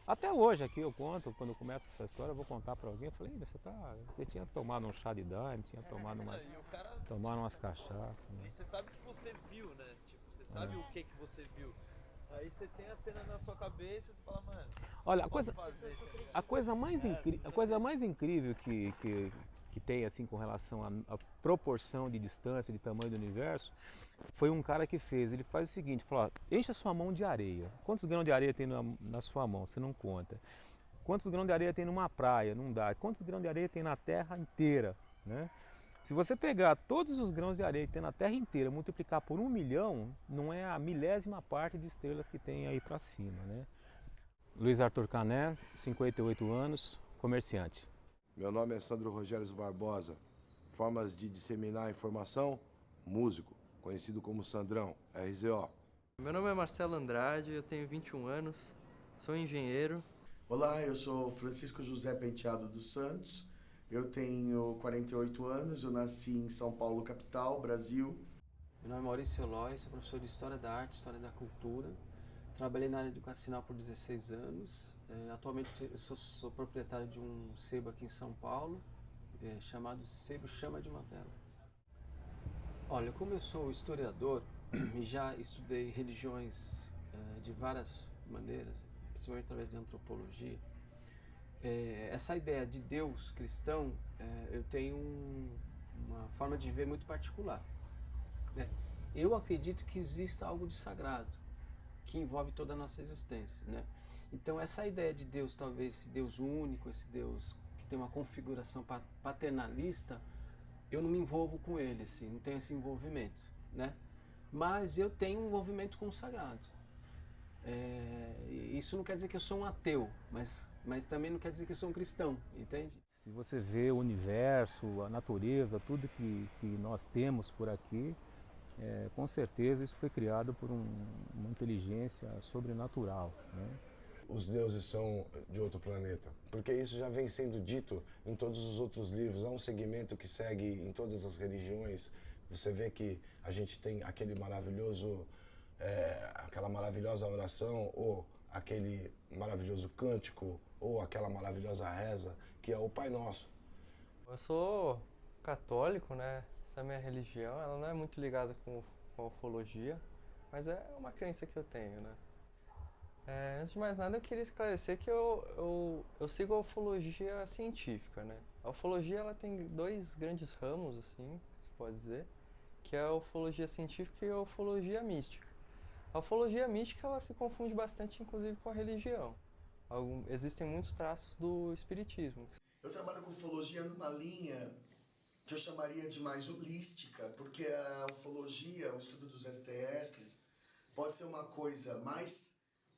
Até hoje aqui eu conto, quando começa essa história, eu vou contar para alguém, eu falei, você tinha tomado um chá de daime, tinha E o cara. tomado umas cachaças, E né? você sabe que você viu, né? Tipo, você sabe o que você viu. Aí você tem a cena na sua cabeça e você fala, mano, o que Olha, eu posso fazer, tá ligado? a coisa mais incrível que tem assim com relação à proporção de distância, de tamanho do universo, foi um cara que fez. Ele faz o seguinte, fala, ó, enche a sua mão de areia. Quantos grãos de areia tem na sua mão? Você não conta. Quantos grãos de areia tem numa praia? Não dá. Quantos grãos de areia tem na Terra inteira? Né? Se você pegar todos os grãos de areia que tem na Terra inteira, multiplicar por 1 milhão, não é a milésima parte de estrelas que tem aí para cima. Né? Luiz Arthur Cané, 58 anos, comerciante. Meu nome é Sandro Rogério Barbosa. Formas de disseminar a informação? Músico, conhecido como Sandrão, RZO. Meu nome é Marcelo Andrade, eu tenho 21 anos, sou engenheiro. Olá, eu sou Francisco José Penteado dos Santos, eu tenho 48 anos, eu nasci em São Paulo, capital, Brasil. Meu nome é Maurício Eloy, sou professor de História da Arte, História da Cultura. Trabalhei na área educacional por 16 anos. Atualmente eu sou proprietário de um sebo aqui em São Paulo, chamado Sebo Chama de uma Vela. Olha, como eu sou historiador e já estudei religiões de várias maneiras, principalmente através de antropologia, essa ideia de Deus cristão, eu tenho uma forma de ver muito particular. Né? Eu acredito que exista algo de sagrado, que envolve toda a nossa existência. Né? Então essa ideia de Deus, talvez esse Deus único, esse Deus que tem uma configuração paternalista, eu não me envolvo com ele, assim, não tenho esse envolvimento. Né? Mas eu tenho um envolvimento com o sagrado. Isso não quer dizer que eu sou um ateu, mas também não quer dizer que eu sou um cristão, entende? Se você vê o universo, a natureza, tudo que nós temos por aqui, com certeza isso foi criado por uma inteligência sobrenatural. Né? Os deuses são de outro planeta, porque isso já vem sendo dito em todos os outros livros. Há um segmento que segue em todas as religiões. Você vê que a gente tem aquele maravilhoso, aquela maravilhosa oração, ou aquele maravilhoso cântico, ou aquela maravilhosa reza, que é o Pai Nosso. Eu sou católico, né? Essa minha religião, ela não é muito ligada com a ufologia, mas é uma crença que eu tenho, né? Antes de mais nada, eu queria esclarecer que eu sigo a ufologia científica, né? A ufologia, ela tem dois grandes ramos, assim, se pode dizer, que é a ufologia científica e a ufologia mística. A ufologia mística, ela se confunde bastante, inclusive, com a religião. Existem muitos traços do espiritismo. Eu trabalho com ufologia numa linha que eu chamaria de mais holística, porque a ufologia, o estudo dos extraterrestres, pode ser uma coisa mais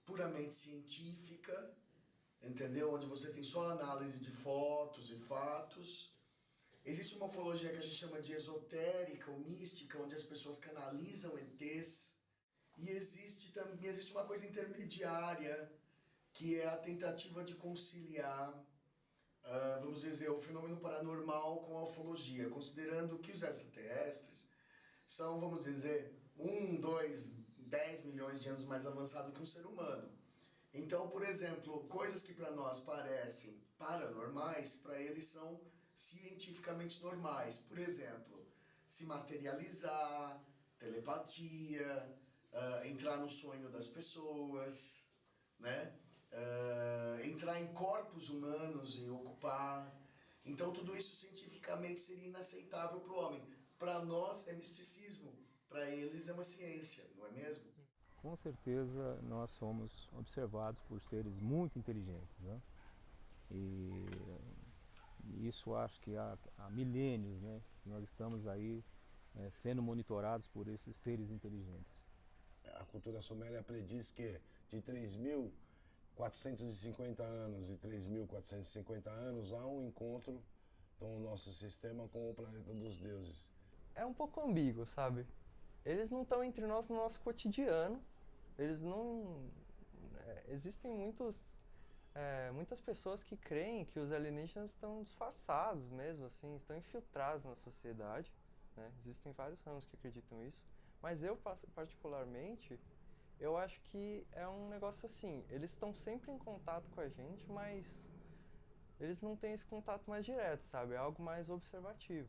puramente científica, entendeu? Onde você tem só análise de fotos e fatos. Existe uma ufologia que a gente chama de esotérica ou mística, onde as pessoas canalizam ETs. E existe uma coisa intermediária, que é a tentativa de conciliar, vamos dizer, o fenômeno paranormal com a ufologia, considerando que os extraterrestres são, vamos dizer, 10 milhões de anos mais avançado que um ser humano. Então, por exemplo, coisas que para nós parecem paranormais, para eles são cientificamente normais. Por exemplo, se materializar, telepatia, entrar no sonho das pessoas, né? Entrar em corpos humanos e ocupar. Então tudo isso cientificamente seria inaceitável para o homem. Para nós é misticismo, para eles é uma ciência, não é mesmo? Com certeza nós somos observados por seres muito inteligentes. Né? E isso acho que há milênios, né? Que nós estamos aí sendo monitorados por esses seres inteligentes. A cultura suméria prediz que de 3.450 anos e 3.450 anos há um encontro do nosso sistema com o planeta dos deuses. É um pouco ambíguo, sabe? Eles não estão entre nós no nosso cotidiano. Eles não... existem muitas pessoas que creem que os alienígenas estão disfarçados mesmo, assim, estão infiltrados na sociedade. Né? Existem vários ramos que acreditam isso. Mas eu, particularmente, Eu acho que é um negócio assim, eles estão sempre em contato com a gente, mas eles não têm esse contato mais direto, sabe? É algo mais observativo.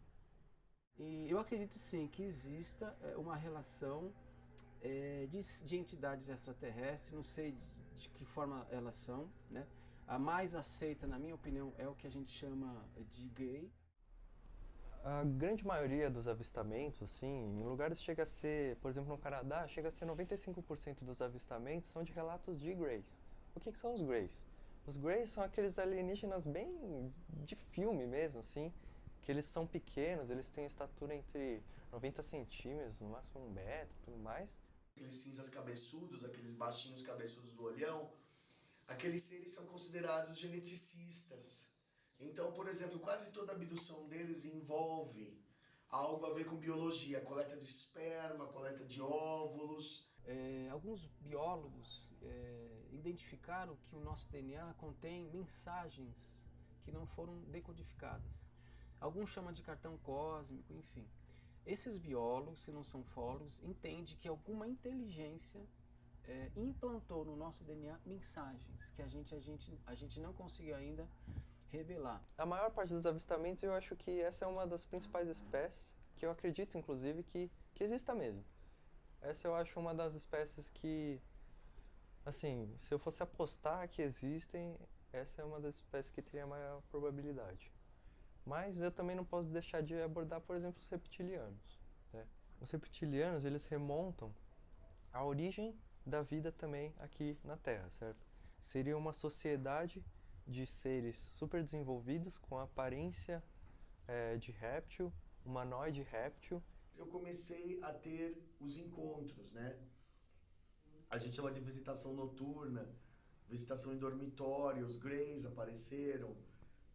E eu acredito sim que exista uma relação de entidades extraterrestres, não sei de que forma elas são, né? A mais aceita, na minha opinião, é o que a gente chama de gay. A grande maioria dos avistamentos, assim, em lugares chega a ser, por exemplo, no Canadá, chega a ser 95% dos avistamentos são de relatos de Greys. O que são os Greys? Os Greys são aqueles alienígenas bem de filme mesmo, assim, que eles são pequenos, eles têm estatura entre 90 centímetros, no máximo 1 metro e tudo mais. Aqueles cinzas cabeçudos, aqueles baixinhos cabeçudos do olhão, aqueles seres são considerados geneticistas. Então, por exemplo, quase toda abdução deles envolve algo a ver com biologia, coleta de esperma, coleta de óvulos. Alguns biólogos identificaram que o nosso DNA contém mensagens que não foram decodificadas. Alguns chamam de cartão cósmico, enfim. Esses biólogos, que não são ufólogos, entendem que alguma inteligência implantou no nosso DNA mensagens que a gente não conseguiu ainda revelar. A maior parte dos avistamentos, eu acho que essa é uma das principais espécies, que eu acredito, inclusive, que exista mesmo. Essa eu acho uma das espécies que, assim, se eu fosse apostar que existem, essa é uma das espécies que teria a maior probabilidade. Mas eu também não posso deixar de abordar, por exemplo, os reptilianos, né? Os reptilianos, eles remontam à origem da vida também aqui na Terra, certo? Seria uma sociedade de seres super desenvolvidos com aparência de réptil, humanoide réptil. Eu comecei a ter os encontros, né? A gente chama de visitação noturna, visitação em dormitório, os Greys apareceram,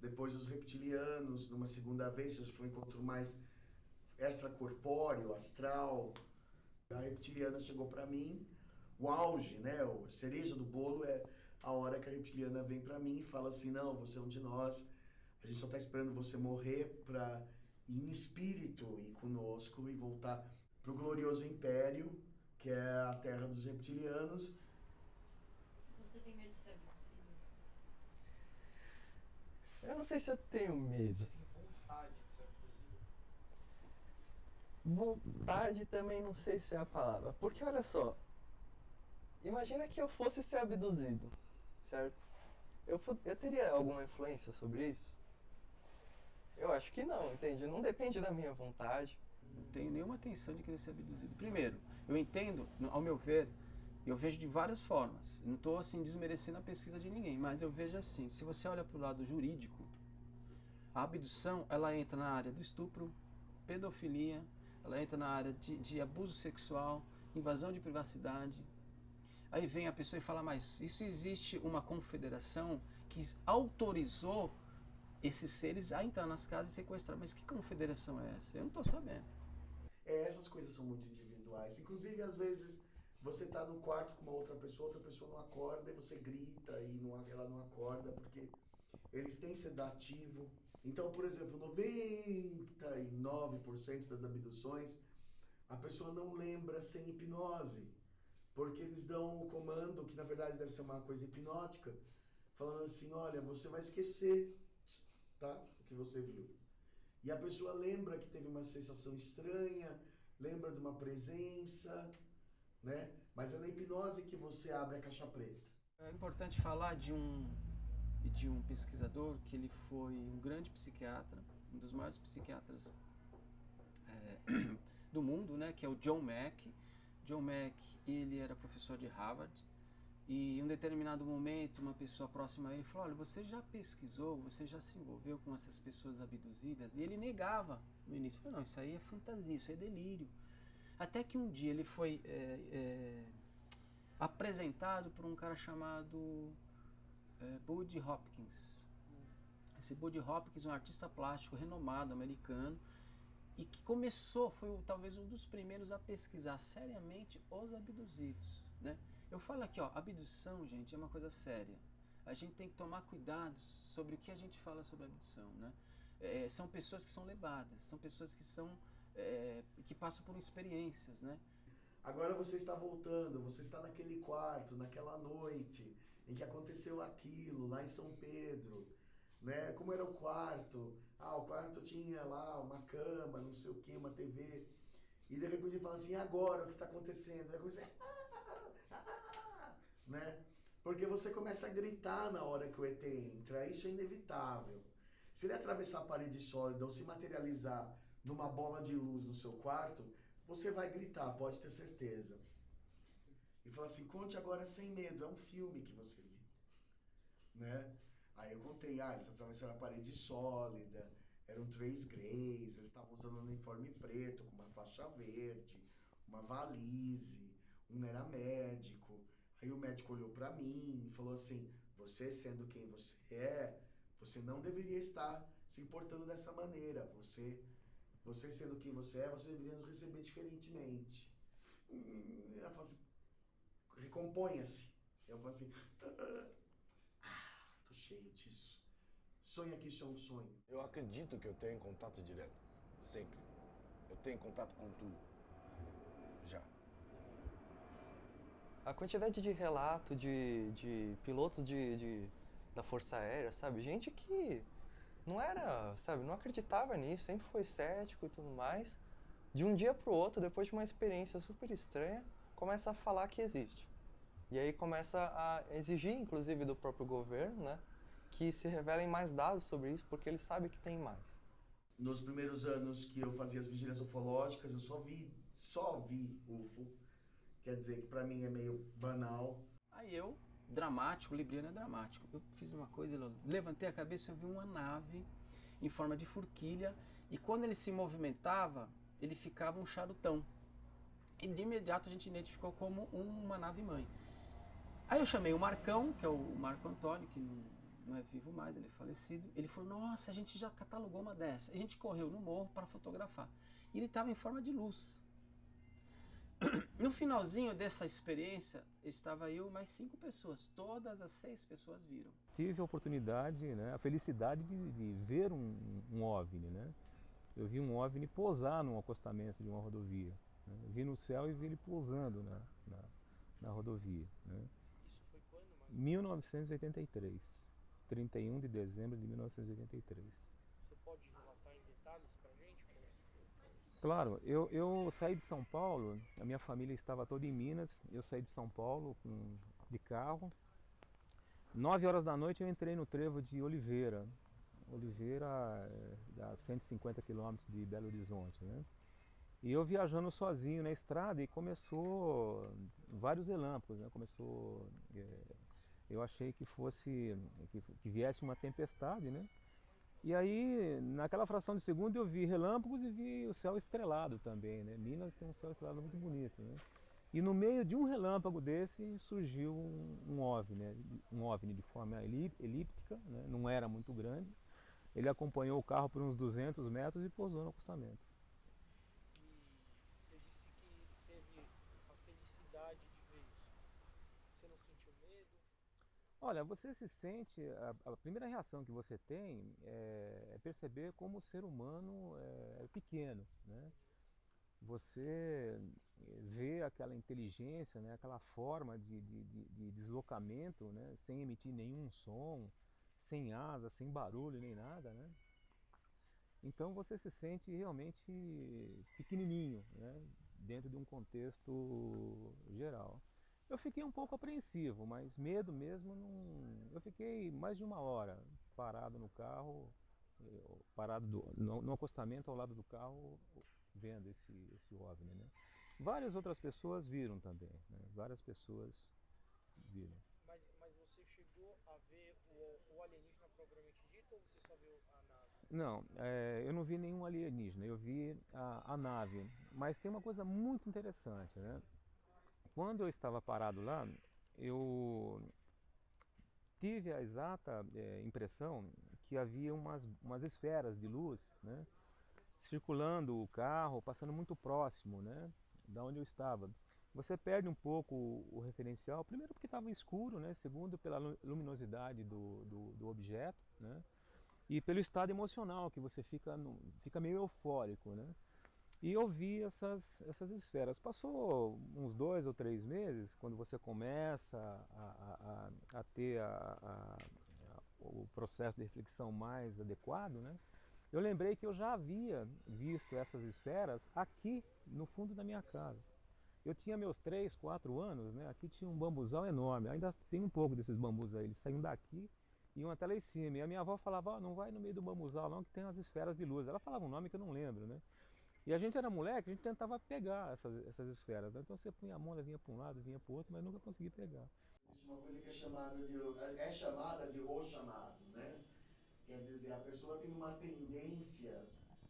depois os reptilianos, numa segunda vez, já foi um encontro mais extracorpóreo, astral. A reptiliana chegou para mim, o auge, né? A cereja do bolo é a hora que a reptiliana vem para mim e fala assim, não, você é um de nós, a gente só está esperando você morrer para ir em espírito e conosco e voltar para o glorioso império, que é a terra dos reptilianos. Você tem medo de ser abduzido? Eu não sei se eu tenho medo. Tem vontade de ser abduzido? Vontade também não sei se é a palavra. Porque olha só, imagina que eu fosse ser abduzido, certo? Eu teria alguma influência sobre isso? Eu acho que não, entende? Não depende da minha vontade. Não tenho nenhuma intenção de querer ser abduzido. Primeiro, eu entendo, ao meu ver, eu vejo de várias formas. Não estou assim desmerecendo a pesquisa de ninguém, mas eu vejo assim, se você olha para o lado jurídico, a abdução, ela entra na área do estupro, pedofilia, ela entra na área de abuso sexual, invasão de privacidade. Aí vem a pessoa e fala, mas isso existe uma confederação que autorizou esses seres a entrar nas casas e sequestrar. Mas que confederação é essa? Eu não estou sabendo. Essas coisas são muito individuais. Inclusive, às vezes, você está no quarto com uma outra pessoa não acorda e você grita e ela não acorda porque eles têm sedativo. Então, por exemplo, 99% das abduções, a pessoa não lembra sem hipnose, porque eles dão o comando, que na verdade deve ser uma coisa hipnótica, falando assim, olha, você vai esquecer, tá? O que você viu. E a pessoa lembra que teve uma sensação estranha, lembra de uma presença, né? Mas é na hipnose que você abre a caixa preta. É importante falar de um pesquisador que ele foi um grande psiquiatra, um dos maiores psiquiatras do mundo, né? Que é o John Mack. John Mack, ele era professor de Harvard. E em um determinado momento, uma pessoa próxima a ele falou, olha, você já pesquisou, você já se envolveu com essas pessoas abduzidas? E ele negava no início, falou, não, isso aí é fantasia, isso é delírio. Até que um dia ele foi apresentado por um cara chamado Bud Hopkins. Esse Bud Hopkins é um artista plástico renomado, americano, e que foi talvez um dos primeiros a pesquisar seriamente os abduzidos, né? Eu falo aqui, ó, abdução, gente, é uma coisa séria. A gente tem que tomar cuidado sobre o que a gente fala sobre abdução, né? São pessoas que são levadas, são pessoas que passam por experiências, né? Agora você está voltando, você está naquele quarto, naquela noite em que aconteceu aquilo, lá em São Pedro, né? Como era o quarto? Ah, o quarto tinha lá uma cama, não sei o que, uma TV. E de repente ele fala assim, e agora o que está acontecendo? Aí você, né? Porque você começa a gritar na hora que o ET entra, isso é inevitável. Se ele atravessar a parede sólida ou se materializar numa bola de luz no seu quarto, você vai gritar, pode ter certeza. E fala assim, conte agora sem medo, é um filme que você viu, né? Aí eu contei, eles atravessaram a parede sólida, eram 3 greys, eles estavam usando um uniforme preto, com uma faixa verde, uma valise, um era médico. Aí o médico olhou pra mim e falou assim, você sendo quem você é, você não deveria estar se importando dessa maneira. Você sendo quem você é, você deveria nos receber diferentemente. Ela falou assim, recomponha-se. Eu falo assim, tô cheio disso. Sonha que isso é um sonho. Eu acredito que eu tenho contato direto, sempre. Eu tenho contato com tudo, já. A quantidade de relato de pilotos da Força Aérea, sabe? Gente que não era, sabe, não acreditava nisso, sempre foi cético e tudo mais. De um dia pro outro, depois de uma experiência super estranha, começa a falar que existe. E aí começa a exigir, inclusive, do próprio governo, né, que se revelem mais dados sobre isso, porque ele sabe que tem mais. Nos primeiros anos que eu fazia as vigílias ufológicas, eu só vi UFO. Quer dizer que pra mim é meio banal. Aí eu, dramático, libriano é dramático. Eu fiz uma coisa, eu levantei a cabeça e eu vi uma nave em forma de forquilha e quando ele se movimentava, ele ficava um charutão. E de imediato a gente identificou como uma nave-mãe. Aí eu chamei o Marcão, que é o Marco Antônio, que não é vivo mais, ele é falecido. Ele falou, nossa, a gente já catalogou uma dessa. A gente correu no morro para fotografar. E ele estava em forma de luz. No finalzinho dessa experiência, estava eu e mais 5 pessoas. Todas as 6 pessoas viram. Tive a oportunidade, né, a felicidade de ver um OVNI, né? Eu vi um OVNI pousar num acostamento de uma rodovia, né? Eu vi no céu e vi ele pousando na rodovia, né? Isso foi quando, mano? 1983, 31 de dezembro de 1983. Você pode relatar em detalhes pra gente? Como é que foi? Claro, eu saí de São Paulo, a minha família estava toda em Minas, eu saí de São Paulo de carro. 9 horas da noite eu entrei no trevo de Oliveira. Oliveira a 150 quilômetros de Belo Horizonte, né? E eu viajando sozinho na estrada e começou vários relâmpagos, né? Eu achei que que viesse uma tempestade, né? E aí, naquela fração de segundo, eu vi relâmpagos e vi o céu estrelado também, né? Minas tem um céu estrelado muito bonito, né? E no meio de um relâmpago desse surgiu um OVNI, né? Um OVNI de forma elíptica, né? Não era muito grande. Ele acompanhou o carro por uns 200 metros e pousou no acostamento. E você disse que teve a felicidade de ver isso. Você não sentiu medo? Olha, você se sente, a primeira reação que você tem é perceber como o ser humano é pequeno, né? Você vê aquela inteligência, né, aquela forma de deslocamento, né, sem emitir nenhum som, sem asa, sem barulho nem nada, né? Então você se sente realmente pequenininho, né, dentro de um contexto geral. Eu fiquei um pouco apreensivo, mas medo mesmo não. Eu fiquei mais de 1 hora parado no carro, parado no acostamento ao lado do carro, vendo esse OVNI, né? Várias outras pessoas viram também, né? Várias pessoas viram. Mas você chegou a ver o alienígena propriamente dito ou você só viu a nave? Não, eu não vi nenhum alienígena, eu vi a nave. Mas tem uma coisa muito interessante, né? Quando eu estava parado lá, eu tive a exata impressão que havia umas esferas de luz, né, circulando o carro, passando muito próximo, né, da onde eu estava. Você perde um pouco o referencial, primeiro porque estava escuro, né, segundo pela luminosidade do objeto, né, e pelo estado emocional que você fica meio eufórico, né. E eu vi essas esferas. Passou uns 2 ou 3 meses, quando você começa a ter o processo de reflexão mais adequado, né? Eu lembrei que eu já havia visto essas esferas aqui no fundo da minha casa. Eu tinha meus 3, 4 anos, né? Aqui tinha um bambuzal enorme, ainda tem um pouco desses bambus aí, eles saíam daqui e iam até lá em cima. E a minha avó falava, não vai no meio do bambuzal não, que tem umas esferas de luz. Ela falava um nome que eu não lembro, né? E a gente era moleque, a gente tentava pegar essas esferas, né? Então você punha a mão, ela vinha para um lado, vinha para o outro, mas nunca conseguia pegar. Existe uma coisa que é chamada de o-chamado, né? Quer dizer, a pessoa tem uma tendência,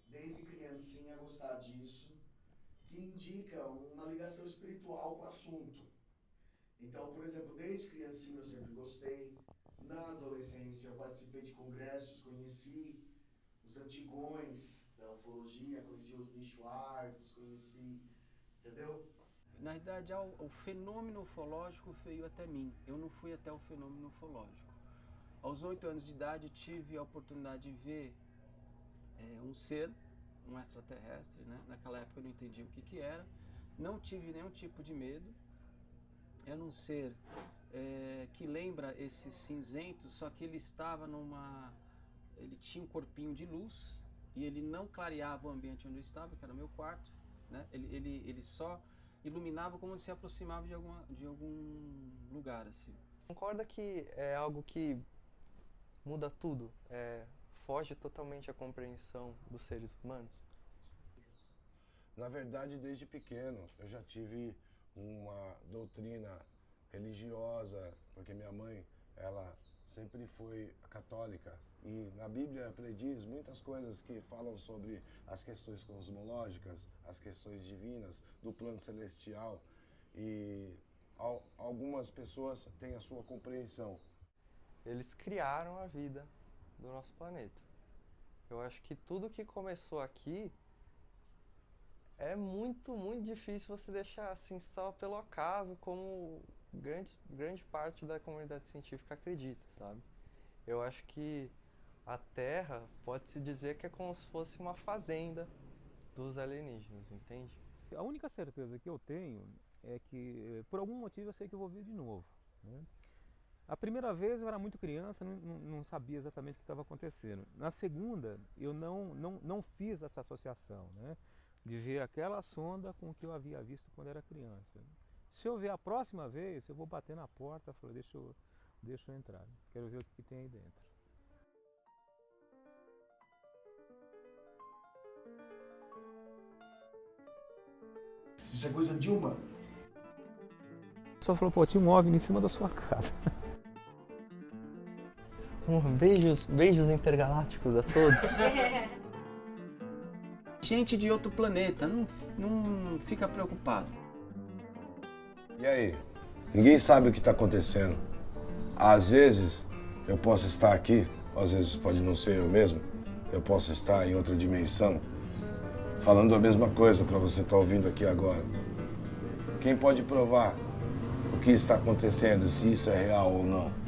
desde criancinha, a gostar disso, que indica uma ligação espiritual com o assunto. Então, por exemplo, desde criancinha eu sempre gostei. Na adolescência eu participei de congressos, conheci os antigões da ufologia, conheci os Nicho Arts, conheci, entendeu? Na verdade, o fenômeno ufológico veio até mim. Eu não fui até o fenômeno ufológico. Aos 8 anos de idade, tive a oportunidade de ver um ser, um extraterrestre, né? Naquela época eu não entendia o que era. Não tive nenhum tipo de medo. Era um ser que lembra esses cinzentos, só que ele estava ele tinha um corpinho de luz e ele não clareava o ambiente onde eu estava, que era o meu quarto, né? Ele só iluminava como se aproximava de algum lugar, assim. Concorda que é algo que muda tudo? Foge totalmente à compreensão dos seres humanos? Na verdade, desde pequeno, eu já tive uma doutrina religiosa, porque minha mãe, ela sempre foi católica. E na Bíblia prediz muitas coisas que falam sobre as questões cosmológicas, as questões divinas, do plano celestial. E algumas pessoas têm a sua compreensão. Eles criaram a vida do nosso planeta. Eu acho que tudo que começou aqui é muito, muito difícil você deixar assim só pelo acaso, como grande parte da comunidade científica acredita, sabe? Eu acho que a Terra pode-se dizer que é como se fosse uma fazenda dos alienígenas, entende? A única certeza que eu tenho é que, por algum motivo, eu sei que eu vou vir de novo, né? A primeira vez eu era muito criança, não sabia exatamente o que estava acontecendo. Na segunda, eu não fiz essa associação, né? De ver aquela sonda com o que eu havia visto quando era criança. Se eu ver a próxima vez, eu vou bater na porta e falar, deixa eu entrar, quero ver o que tem aí dentro. Isso é coisa de humano. Só falou, pô, tinha um OVNI em cima da sua casa. Beijos intergalácticos a todos. Gente de outro planeta, não fica preocupado. E aí? Ninguém sabe o que está acontecendo. Às vezes eu posso estar aqui, às vezes pode não ser eu mesmo. Eu posso estar em outra dimensão, falando a mesma coisa para você estar ouvindo aqui agora. Quem pode provar o que está acontecendo, se isso é real ou não?